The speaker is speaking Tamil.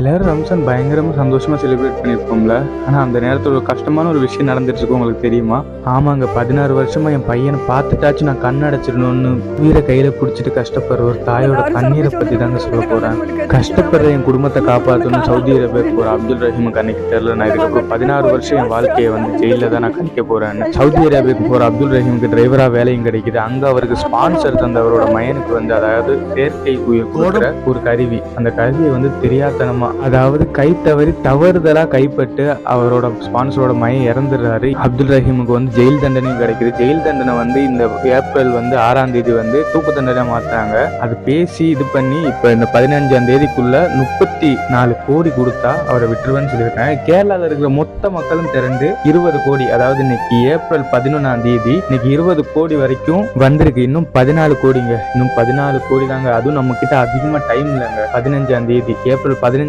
எல்லாரும் ரம்ஜான் பயங்கரமா சந்தோஷமா செலிப்ரேட் பண்ணியிருப்போம்ல. ஆனா அந்த நேரத்துல ஒரு கஷ்டமான ஒரு விஷயம் நடந்துட்டு இருக்கு, உங்களுக்கு தெரியுமா? ஆமாங்க, 16 வருஷமா என் பையனை பார்த்துட்டாச்சும் நான் கண்ணடைச்சிடணும்னு உயிரை கையில பிடிச்சிட்டு கஷ்டப்படுற ஒரு தாயோட கண்ணீரை பத்தி தாங்க சொல்ல போறேன். கஷ்டப்படுற என் குடும்பத்தை காப்பாற்றணும் சவுதி அரேபியாவுக்கு போற அப்துல் ரஹீமுக்கு அன்னைக்கு தெரியல. நான் இதுக்கப்புறம் 16 வருஷம் என் வாழ்க்கையை ஜெயில தான் நான் கழிக்க போறேன்னு. சவுதி அரேபியாவுக்கு போற அப்துல் ரஹீமுக்கு டிரைவரா வேலையும் கிடைக்குது. அங்க அவருக்கு ஸ்பான்சர் தந்த அவரோட மயனுக்கு அதாவது செயற்கை கொடுக்குற ஒரு கருவி. அந்த கருவியை தெரியாதனமா, அதாவது கை தவறி தவறுதலா கைப்பட்டு அவரோட ஸ்பான்சரோட மையம் இறந்துடுறாரு. அப்துல் ரஹீமுக்கு ஜெயில் தண்டனையும் கிடைக்குது. ஜெயில் தண்டனை இந்த ஏப்ரல் 6ஆம் தேதி தூக்கு தண்டனை மாத்தாங்க. அது பேசி இது பண்ணி இப்ப இந்த 15ஆம் தேதிக்குள்ள 34 கோடி கொடுத்தா அவரை விட்டுருவேன்னு சொல்லியிருக்காங்க. கேரளாவில் இருக்கிற மொத்த மக்களும் திரண்டு 20 கோடி, அதாவது இன்னைக்கு ஏப்ரல் 11ஆம் தேதி, இன்னைக்கு 20 கோடி வரைக்கும் வந்திருக்கு. இன்னும் 14 கோடிங்க, இன்னும் 14 கோடி தாங்க. அதுவும் நம்ம கிட்ட அதிகமா டைம் இல்லைங்க. 15ஆம் தேதி ஏப்ரல் 15